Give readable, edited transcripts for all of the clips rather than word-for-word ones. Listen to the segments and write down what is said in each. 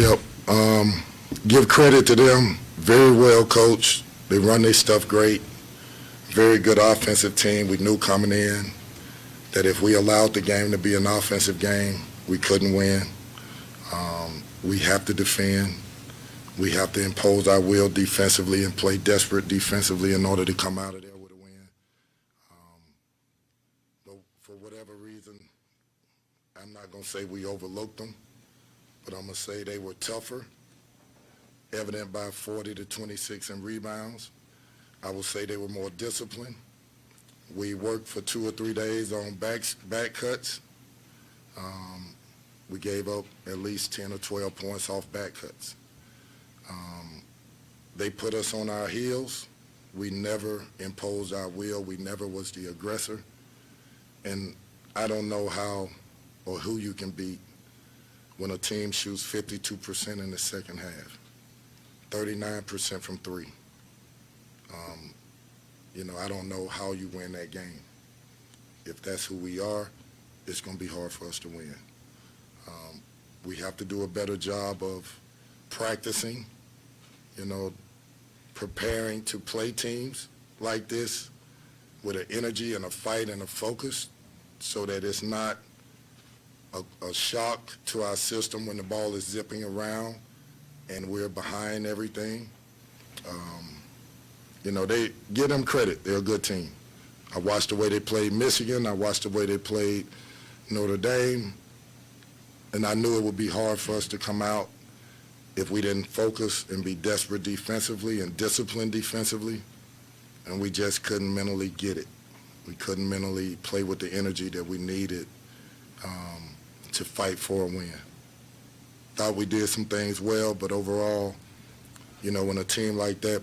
Yep. Give credit to them. Very well coached. They run their stuff great. Very good offensive team. We knew coming in that if we allowed the game to be an offensive game, we couldn't win. We have to defend. We have to impose our will defensively and play desperate defensively in order to come out of there with a win. But for whatever reason, I'm not going to say we overlooked them, but I'm going to say they were tougher, evident by 40 to 26 in rebounds. I will say they were more disciplined. We worked for 2 or 3 days on back cuts. We gave up at least 10 or 12 points off back cuts. They put us on our heels. We never imposed our will. We never was the aggressor. And I don't know how or who you can beat when a team shoots 52% in the second half, 39% from three. I don't know how you win that game. If that's who we are, it's going to be hard for us to win. We have to do a better job of practicing, preparing to play teams like this with an energy and a fight and a focus so that it's not a shock to our system when the ball is zipping around and we're behind everything. They give them credit. They're a good team. I watched the way they played Michigan. I watched the way they played Notre Dame. And I knew it would be hard for us to come out if we didn't focus and be desperate defensively and disciplined defensively. And we just couldn't mentally get it. We couldn't mentally play with the energy that we needed to fight for a win. Thought we did some things well, but overall, when a team like that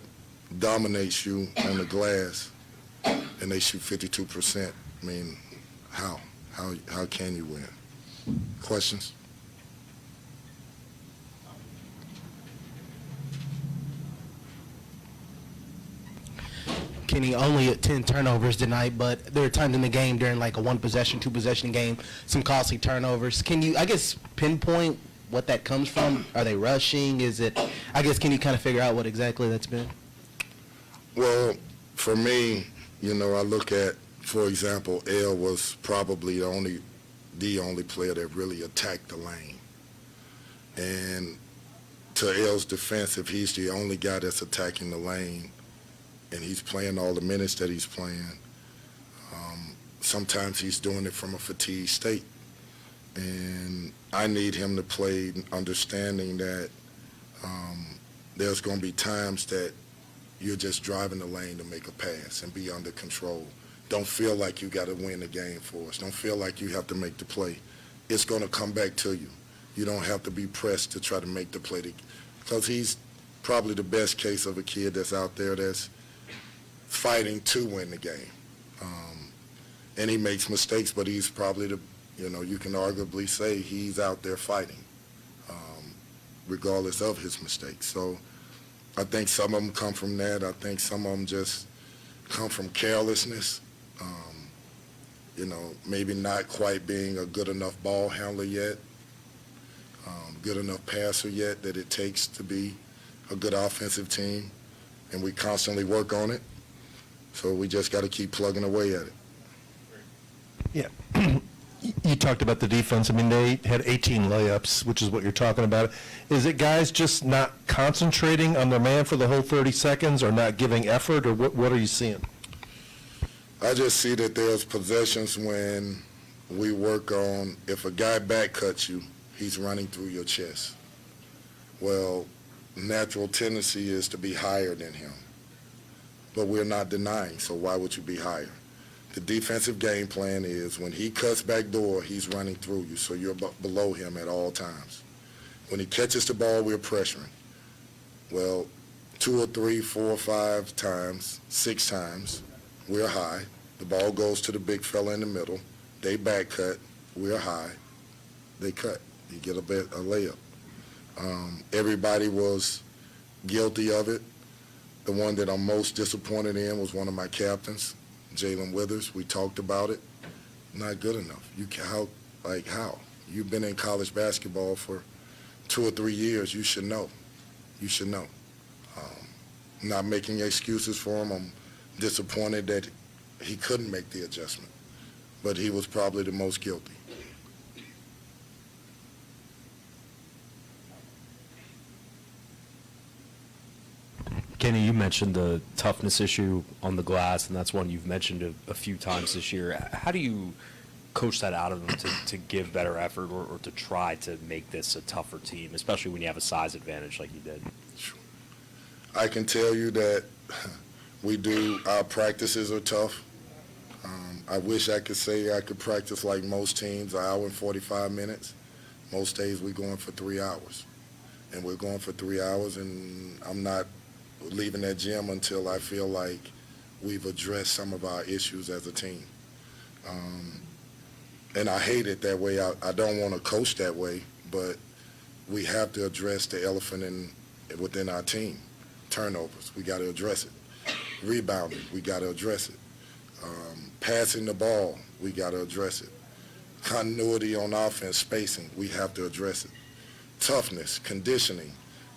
dominates you on the glass and they shoot 52%, I mean, how can you win? Questions? Kenny only at 10 turnovers tonight, but there are times in the game during like a one-possession, two-possession game, some costly turnovers. Can you, pinpoint what that comes from? Are they rushing? Can you kind of figure out what exactly that's been? Well, for me, I look at, for example, L was probably the only player that really attacked the lane. And to L's defense, if he's the only guy that's attacking the lane and he's playing all the minutes that he's playing, sometimes he's doing it from a fatigued state. And I need him to play understanding that there's going to be times that you're just driving the lane to make a pass and be under control. Don't feel like you got to win the game for us. Don't feel like you have to make the play. It's going to come back to you. You don't have to be pressed to try to make the play. Because he's probably the best case of a kid that's out there that's fighting to win the game. And he makes mistakes, but he's probably you can arguably say he's out there fighting, regardless of his mistakes. So I think some of them come from that. I think some of them just come from carelessness. Maybe not quite being a good enough ball handler yet, good enough passer yet that it takes to be a good offensive team. And we constantly work on it. So we just got to keep plugging away at it. Yeah. You talked about the defense. I mean, they had 18 layups, which is what you're talking about. Is it guys just not concentrating on their man for the whole 30 seconds or not giving effort, or what are you seeing? I just see that there's possessions when we work on, if a guy back cuts you, he's running through your chest. Well, natural tendency is to be higher than him. But we're not denying, so why would you be higher? The defensive game plan is when he cuts back door, he's running through you, so you're below him at all times. When he catches the ball, we're pressuring. Well, 2 or 3, 4 or 5 times, 6 times, we're high. The ball goes to the big fella in the middle. They back cut. We're high. They cut. You get a layup. Everybody was guilty of it. The one that I'm most disappointed in was one of my captains, Jalen Withers. We talked about it. Not good enough. How? You've been in college basketball for 2 or 3 years, you should know. You should know. Not making excuses for him. I'm disappointed that he couldn't make the adjustment, but he was probably the most guilty. Kenny, you mentioned the toughness issue on the glass, and that's one you've mentioned a few times this year. How do you coach that out of them to give better effort or to try to make this a tougher team, especially when you have a size advantage like you did? I can tell you that our practices are tough. I wish I could say I could practice like most teams, an hour and 45 minutes. Most days we're going for 3 hours. And we're going for 3 hours, and I'm not leaving that gym until I feel like we've addressed some of our issues as a team. And I hate it that way. I don't want to coach that way, but we have to address the elephant within our team. Turnovers, we got to address it. Rebounding, we got to address it. Passing the ball, we got to address it. Continuity on offense, spacing, we have to address it. Toughness, conditioning,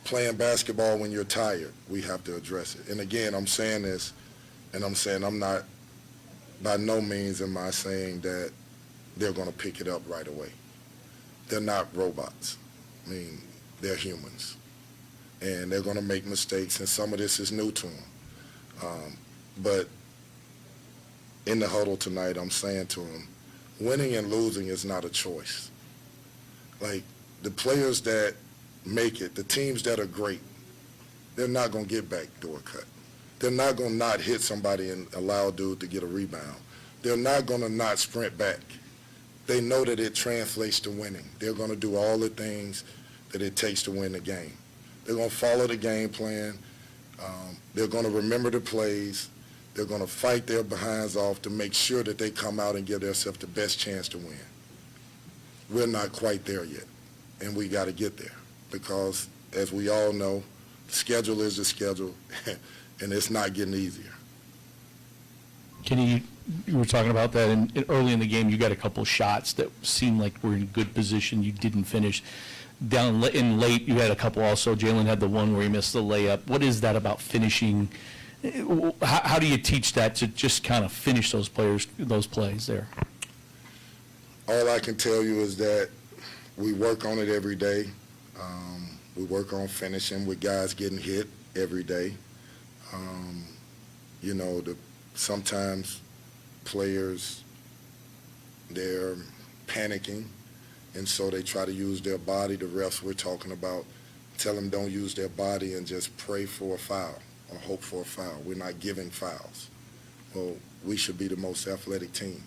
playing basketball when you're tired, we have to address it. And again, I'm saying this, and I'm saying I'm not, by no means am I saying that they're going to pick it up right away. They're not robots. I mean, they're humans. And they're going to make mistakes, and some of this is new to them. But in the huddle tonight, I'm saying to them, winning and losing is not a choice. Like, the players that make it, the teams that are great, they're not going to get backdoor cut. They're not going to not hit somebody and allow a dude to get a rebound. They're not going to not sprint back. They know that it translates to winning. They're going to do all the things that it takes to win the game. They're going to follow the game plan. They're going to remember the plays. They're going to fight their behinds off to make sure that they come out and give themselves the best chance to win. We're not quite there yet, and we got to get there because, as we all know, the schedule is the schedule, and it's not getting easier. Kenny, you were talking about that, and early in the game, you got a couple shots that seemed like were in good position. You didn't finish. Down in late, you had a couple also. Jalen had the one where he missed the layup. What is that about finishing? How do you teach that to just kind of finish those plays there? All I can tell you is that we work on it every day. We work on finishing with guys getting hit every day. Sometimes players, they're panicking, and so they try to use their body. The refs we're talking about tell them don't use their body and just pray for a foul or hope for a foul. We're not giving fouls. Well, we should be the most athletic team.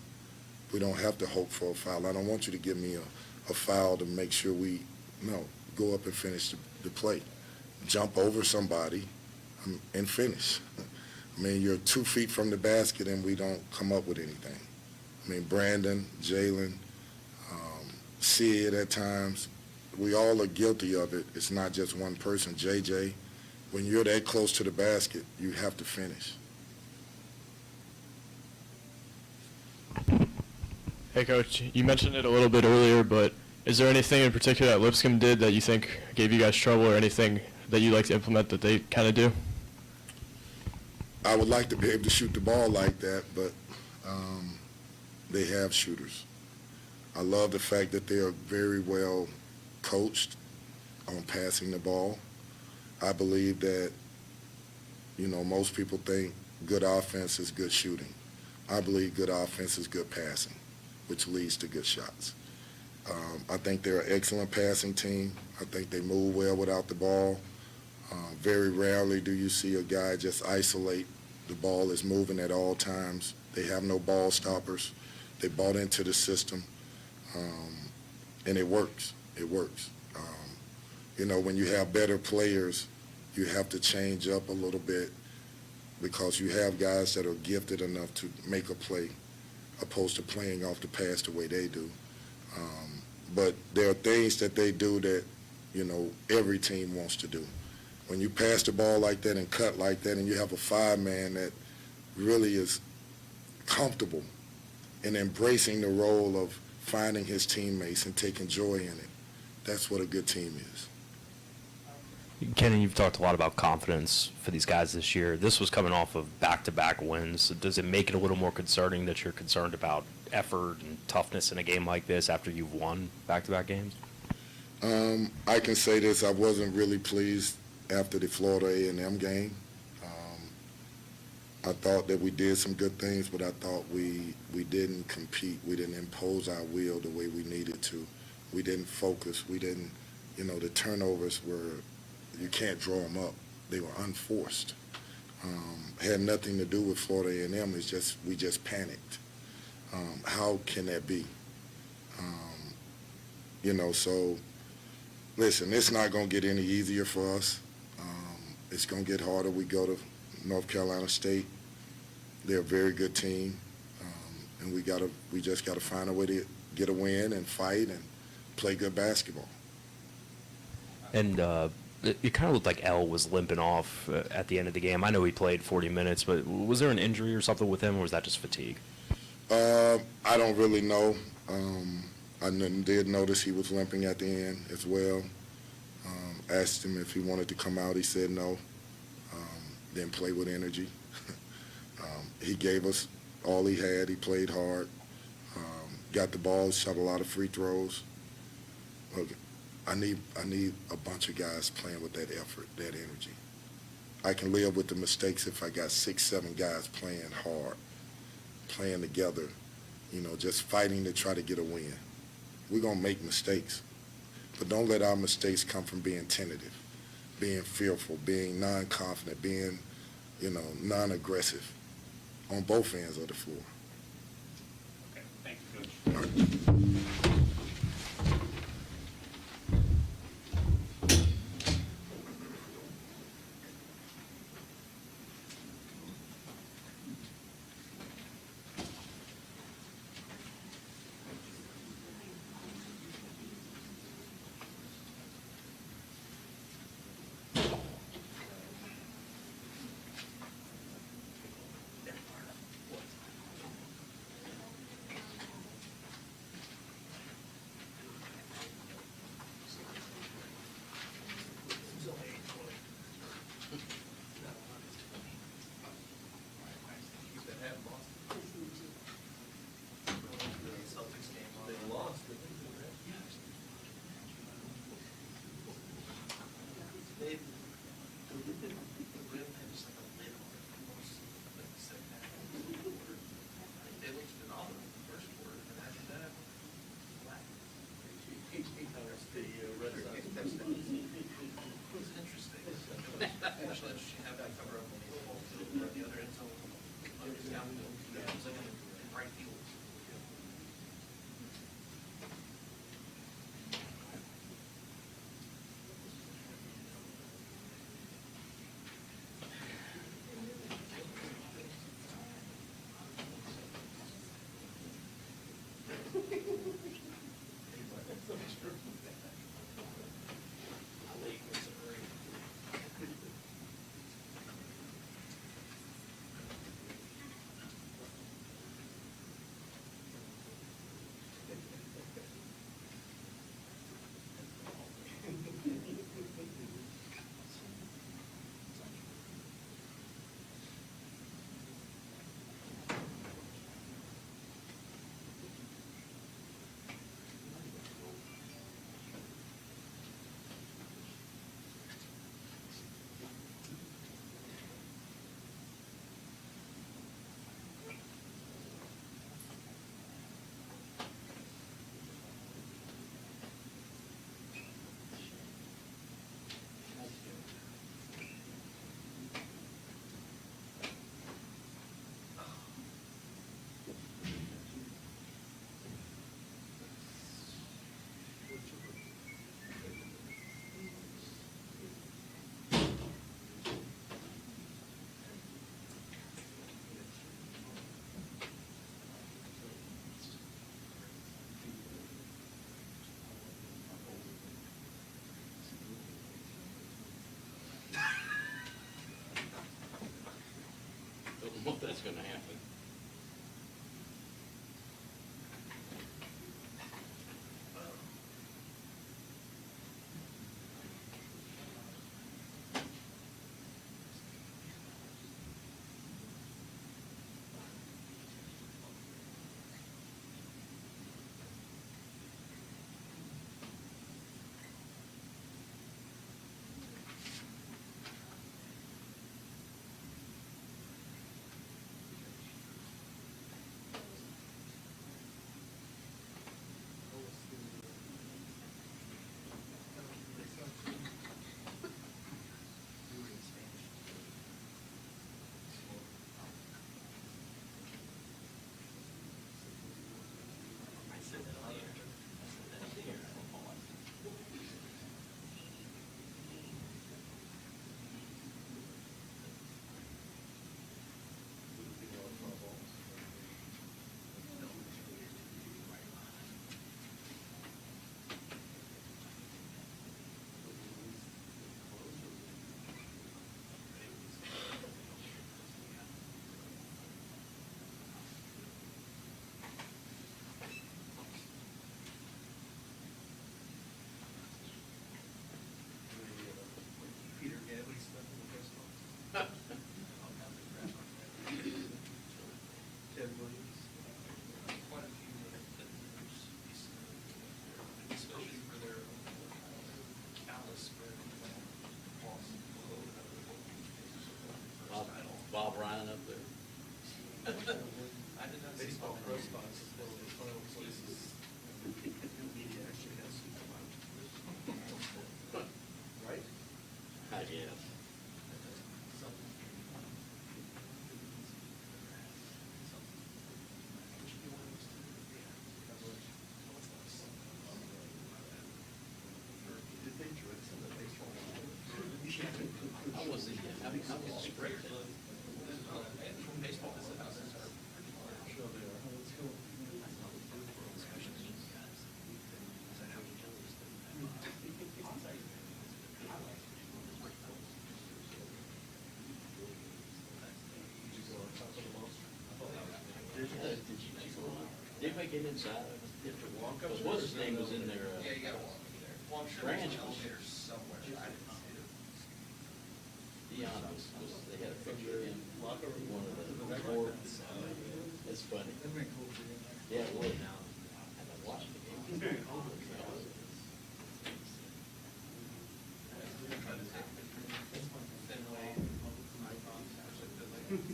We don't have to hope for a foul. I don't want you to give me a foul to make sure go up and finish the play. Jump over somebody and finish. I mean, you're 2 feet from the basket and we don't come up with anything. I mean, Brandon, Jalen, Sid at times, we all are guilty of it. It's not just one person. JJ, when you're that close to the basket, you have to finish. Hey, Coach, you mentioned it a little bit earlier, but is there anything in particular that Lipscomb did that you think gave you guys trouble or anything that you like to implement that they kind of do? I would like to be able to shoot the ball like that, but they have shooters. I love the fact that they are very well coached on passing the ball. I believe that, most people think good offense is good shooting. I believe good offense is good passing, which leads to good shots. I think they're an excellent passing team. I think they move well without the ball. Very rarely do you see a guy just isolate. The ball is moving at all times. They have no ball stoppers. They bought into the system, and it works. It works. When you have better players, you have to change up a little bit because you have guys that are gifted enough to make a play opposed to playing off the pass the way they do. But there are things that they do that, every team wants to do. When you pass the ball like that and cut like that and you have a 5-man that really is comfortable in embracing the role of finding his teammates and taking joy in it, That's what a good team is. Kenny, you've talked a lot about confidence for these guys this year. This was coming off of back-to-back wins. Does it make it a little more concerning that you're concerned about effort and toughness in a game like this after you've won back-to-back games? I can say this: I wasn't really pleased after the Florida A&M game. I thought that we did some good things, but I thought we didn't compete. We didn't impose our will the way we needed to. We didn't focus. We didn't, the turnovers were, you can't draw them up. They were unforced. Had nothing to do with Florida A&M. It's just, we just panicked. How can that be? So listen, it's not going to get any easier for us. It's going to get harder. We go to North Carolina State. They're a very good team, and we just got to find a way to get a win and fight and play good basketball. And it kind of looked like L was limping off at the end of the game. I know he played 40 minutes, but was there an injury or something with him, or was that just fatigue? I don't really know. I did notice he was limping at the end as well. Asked him if he wanted to come out. He said no. Didn't play with energy. He gave us all he had. He played hard. Got the ball, shot a lot of free throws. Look, I need a bunch of guys playing with that effort, that energy. I can live with the mistakes if I got 6, 7 guys playing hard, playing together, just fighting to try to get a win. We're going to make mistakes, but don't let our mistakes come from being tentative, being fearful, being non-confident, being, non-aggressive on both ends of the floor. Okay, thank you, Coach. Don't know if that's going to happen. Bob Ryan up there? I guess. I wasn't, I was straight. Did anybody get inside of it? Because what's his name was in there, Yeah, you gotta walk over there. Well, I'm sure there's an elevator somewhere. I didn't see it. Dion they had a picture of him, one of the boards. It's funny. Yeah, it would. I haven't watched the game.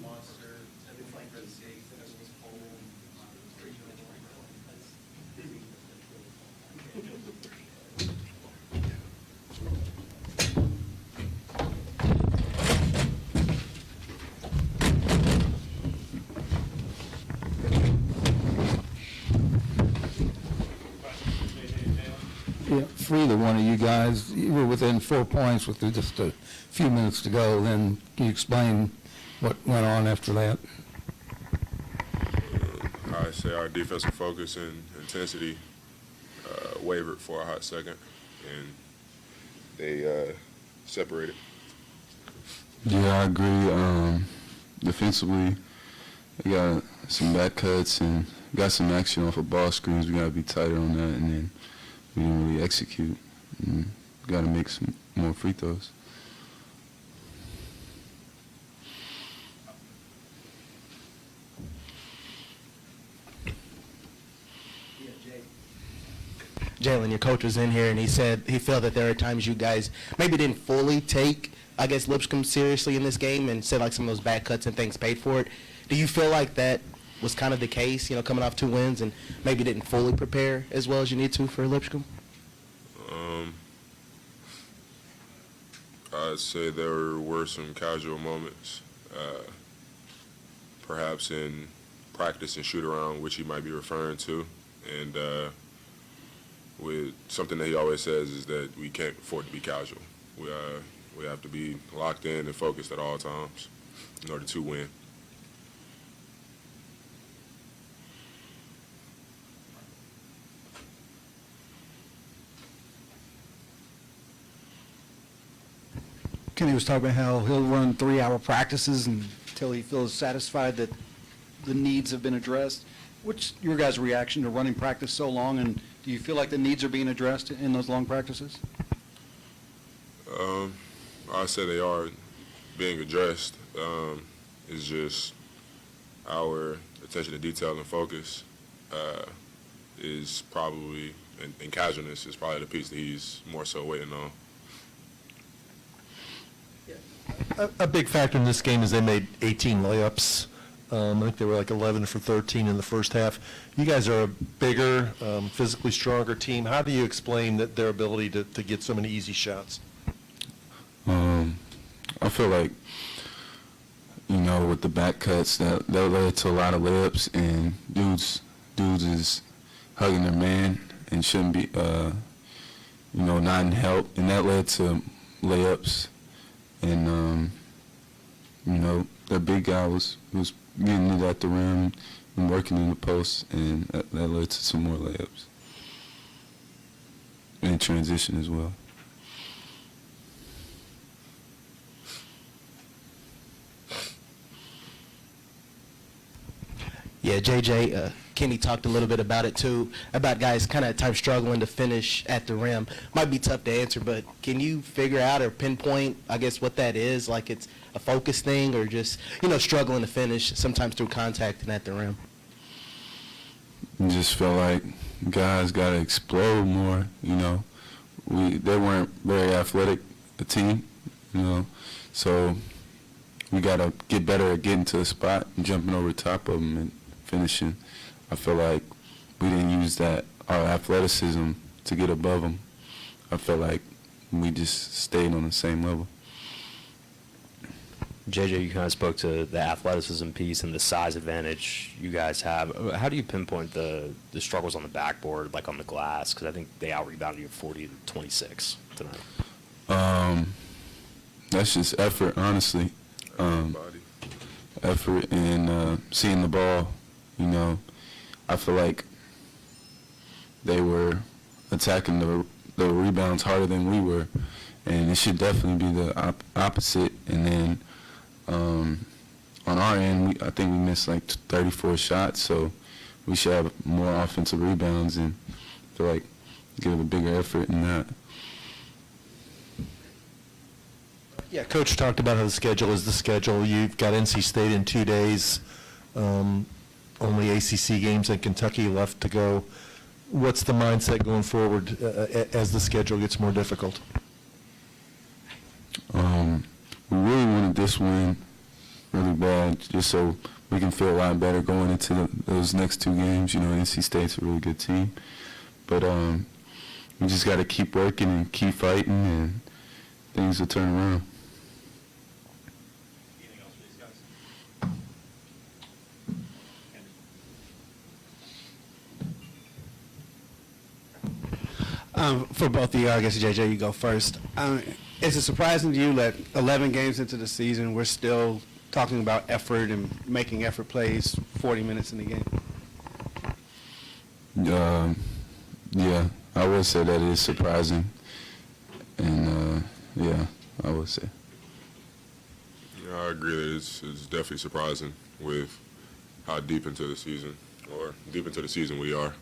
Monster, everything for the state, this was cold. Yeah, for either one of you guys, you were within 4 points with just a few minutes to go. Then can you explain what went on after that? I'd say our defensive focus and intensity wavered for a hot second, and they separated. Yeah, I agree. Defensively, we got some back cuts and got some action off of ball screens. We got to be tighter on that, and then we didn't really execute. Got to make some more free throws. Jalen, your coach was in here, and he said he felt that there are times you guys maybe didn't fully take, I guess, Lipscomb seriously in this game, and said like some of those back cuts and things paid for it. Do you feel like that was kind of the case, coming off 2 wins and maybe didn't fully prepare as well as you need to for Lipscomb? I'd say there were some casual moments, perhaps in practice and shoot around, which he might be referring to, and with something that he always says is that we can't afford to be casual. We have to be locked in and focused at all times in order to win. Kenny was talking about how he'll run 3-hour practices until he feels satisfied that the needs have been addressed. What's your guys' reaction to running practice so long, and do you feel like the needs are being addressed in those long practices? I say they are being addressed. It's just our attention to detail and focus is probably, and casualness is probably the piece that he's more so waiting on. A big factor in this game is they made 18 layups. I think they were like 11 for 13 in the first half. You guys are a bigger, physically stronger team. How do you explain their ability to get so many easy shots? I feel like, with the back cuts, that led to a lot of layups, and dudes is hugging their man and shouldn't be, not in help, and that led to layups. And, their big guy was getting it at the rim and working in the post, and that led to some more layups. And transition as well. Yeah, JJ, Kenny talked a little bit about it too, about guys kind of at times struggling to finish at the rim. Might be tough to answer, but can you figure out or pinpoint, I guess, what that is? Like it's a focus thing or just, struggling to finish sometimes through contact and at the rim? I just felt like guys got to explode more, They weren't very athletic, a team, so we got to get better at getting to the spot and jumping over top of them and finishing. I feel like we didn't use our athleticism to get above them. I feel like we just stayed on the same level. JJ, you kind of spoke to the athleticism piece and the size advantage you guys have. How do you pinpoint the struggles on the backboard, like on the glass? Because I think they out-rebounded you 40-26 tonight. That's just effort, honestly. Body. Effort and seeing the ball. You know, I feel like they were attacking the rebounds harder than we were, and it should definitely be the opposite. And then on our end, I think we missed like 34 shots, so we should have more offensive rebounds and I feel like give a bigger effort in that. Yeah, Coach talked about how the schedule is the schedule. You've got NC State in 2 days, only ACC games and Kentucky left to go. What's the mindset going forward as the schedule gets more difficult? We really wanted this win really bad, just so we can feel a lot better going into those next 2 games. You know, NC State's a really good team, but we just got to keep working and keep fighting, and things will turn around. Anything else for these guys? For both of you, I guess, JJ, you go first. Is it surprising to you that 11 games into the season, we're still talking about effort and making effort plays 40 minutes in the game? Yeah, I would say that is surprising, and yeah, I would say. Yeah, I agree that it's definitely surprising with how deep into the season we are.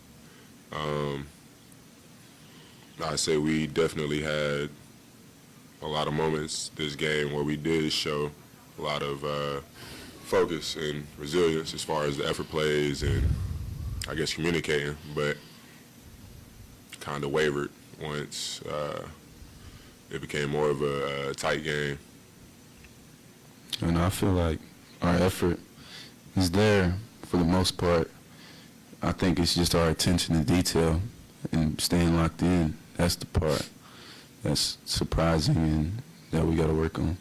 I'd say we definitely had a lot of moments this game where we did show a lot of focus and resilience as far as the effort plays and, I guess, communicating, but kind of wavered once it became more of a tight game. And I feel like our effort is there for the most part. I think it's just our attention to detail and staying locked in. That's the part that's surprising and that we got to work on.